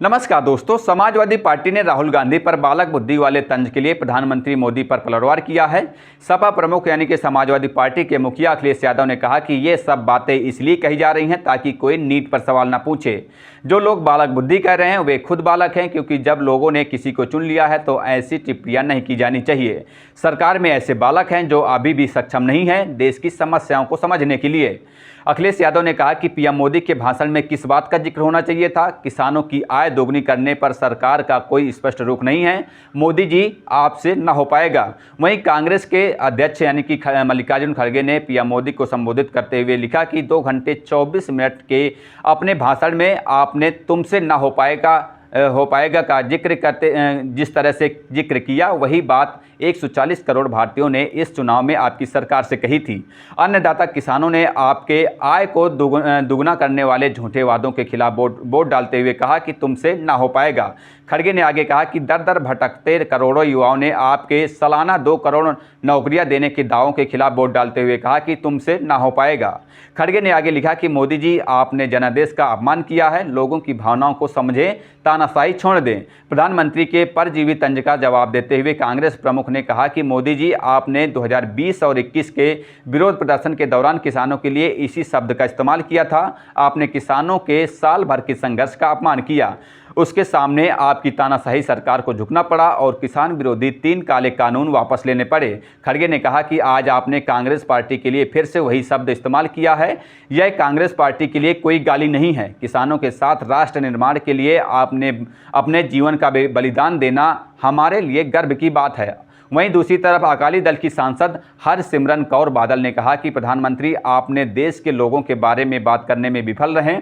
नमस्कार दोस्तों, समाजवादी पार्टी ने राहुल गांधी पर बालक बुद्धि वाले तंज के लिए प्रधानमंत्री मोदी पर पलटवार किया है। सपा प्रमुख यानी कि समाजवादी पार्टी के मुखिया अखिलेश यादव ने कहा कि ये सब बातें इसलिए कही जा रही हैं ताकि कोई नीट पर सवाल न पूछे। जो लोग बालक बुद्धि कह रहे हैं वे खुद बालक हैं, क्योंकि जब लोगों ने किसी को चुन लिया है तो ऐसी टिप्पणियां नहीं की जानी चाहिए। सरकार में ऐसे बालक हैं जो अभी भी सक्षम नहीं हैं देश की समस्याओं को समझने के लिए। अखिलेश यादव ने कहा कि पीएम मोदी के भाषण में किस बात का जिक्र होना चाहिए था। किसानों की आय दोगुनी करने पर सरकार का कोई स्पष्ट रुख नहीं है। मोदी जी आपसे न हो पाएगा। वहीं कांग्रेस के अध्यक्ष यानी कि मल्लिकार्जुन खड़गे ने पीएम मोदी को संबोधित करते हुए लिखा कि 2 घंटे 24 मिनट के अपने भाषण में आपने तुमसे न हो पाएगा का जिक्र करते जिस तरह से जिक्र किया, वही बात 140 करोड़ भारतीयों ने इस चुनाव में आपकी सरकार से कही थी। अन्नदाता किसानों ने आपके आय को दुगना करने वाले झूठे वादों के खिलाफ वोट डालते हुए कहा कि तुमसे ना हो पाएगा। खड़गे ने आगे कहा कि दर दर भटकते करोड़ों युवाओं ने आपके सालाना 2 करोड़ नौकरियां देने के दावों के खिलाफ वोट डालते हुए कहा कि तुमसे ना हो पाएगा। खड़गे ने आगे लिखा कि मोदी जी आपने जनादेश का अपमान किया है। लोगों की भावनाओं को समझें, तानाशाही छोड़ दें। प्रधानमंत्री के परजीवी तंज का जवाब देते हुए कांग्रेस प्रमुख ने कहा कि मोदी जी आपने 2020 और 21 के विरोध प्रदर्शन के दौरान किसानों के लिए इसी शब्द का इस्तेमाल किया था। आपने किसानों के साल भर के संघर्ष का अपमान किया। उसके सामने आपकी तानाशाही सरकार को झुकना पड़ा और किसान विरोधी 3 काले कानून वापस लेने पड़े। खड़गे ने कहा कि आज आपने कांग्रेस पार्टी के लिए फिर से वही शब्द इस्तेमाल किया है। यह कांग्रेस पार्टी के लिए कोई गाली नहीं है। किसानों के साथ राष्ट्र निर्माण के लिए आपने अपने जीवन का बलिदान देना हमारे लिए गर्व की बात है। वहीं दूसरी तरफ अकाली दल की सांसद हरसिमरत कौर बादल ने कहा कि प्रधानमंत्री आपने देश के लोगों के बारे में बात करने में विफल रहे।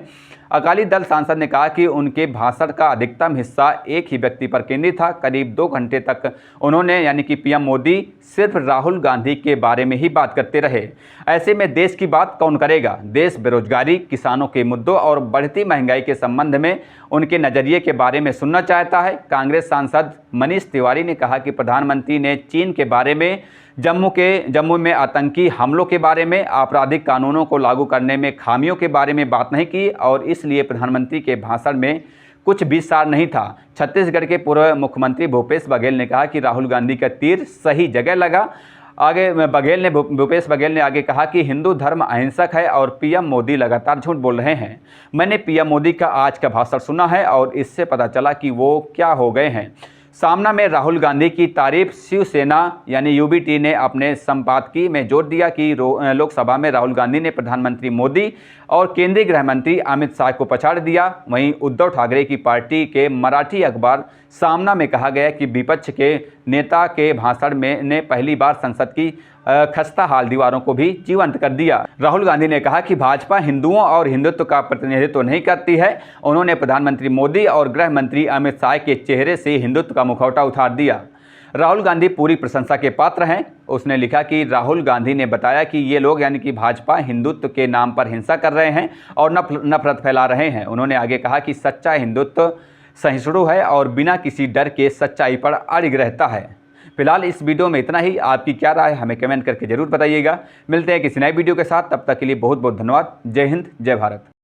अकाली दल सांसद ने कहा कि उनके भाषण का अधिकतम हिस्सा एक ही व्यक्ति पर केंद्रित था। करीब 2 घंटे तक उन्होंने यानी कि पीएम मोदी सिर्फ राहुल गांधी के बारे में ही बात करते रहे। ऐसे में देश की बात कौन करेगा। देश बेरोजगारी, किसानों के मुद्दों और बढ़ती महंगाई के संबंध में उनके नज़रिए के बारे में सुनना चाहता है। कांग्रेस सांसद मनीष तिवारी ने कहा कि प्रधानमंत्री ने चीन के बारे में, जम्मू में आतंकी हमलों के बारे में, आपराधिक कानूनों को लागू करने में खामियों के बारे में बात नहीं की और इसलिए प्रधानमंत्री के भाषण में कुछ भी सार नहीं था। छत्तीसगढ़ के पूर्व मुख्यमंत्री भूपेश बघेल ने कहा कि राहुल गांधी का तीर सही जगह लगा। भूपेश बघेल ने आगे कहा कि हिंदू धर्म अहिंसक है और पीएम मोदी लगातार झूठ बोल रहे हैं। मैंने पीएम मोदी का आज का भाषण सुना है और इससे पता चला कि वो क्या हो गए हैं। सामना में राहुल गांधी की तारीफ शिवसेना यानी यूबीटी ने अपने संपादकीय में जोर दिया कि लोकसभा में राहुल गांधी ने प्रधानमंत्री मोदी और केंद्रीय गृह मंत्री अमित शाह को पछाड़ दिया। वहीं उद्धव ठाकरे की पार्टी के मराठी अखबार सामना में कहा गया कि विपक्ष के नेता के भाषण में ने पहली बार संसद की खस्ता हाल दीवारों को भी जीवंत कर दिया। राहुल गांधी ने कहा कि भाजपा हिंदुओं और हिंदुत्व का प्रतिनिधित्व नहीं करती है। उन्होंने प्रधानमंत्री मोदी और गृह मंत्री अमित शाह के चेहरे से हिंदुत्व का मुखौटा उतार दिया। राहुल गांधी पूरी प्रशंसा के पात्र हैं। उसने लिखा कि राहुल गांधी ने बताया कि ये लोग यानी कि भाजपा हिंदुत्व के नाम पर हिंसा कर रहे हैं और नफरत फैला रहे हैं। उन्होंने आगे कहा कि सच्चा हिंदुत्व सहिष्णु है और बिना किसी डर के सच्चाई पर अड़िग रहता है। फिलहाल इस वीडियो में इतना ही। आपकी क्या राय हमें कमेंट करके जरूर बताइएगा। मिलते हैं किसी नए वीडियो के साथ, तब तक के लिए बहुत बहुत धन्यवाद। जय हिंद, जय भारत।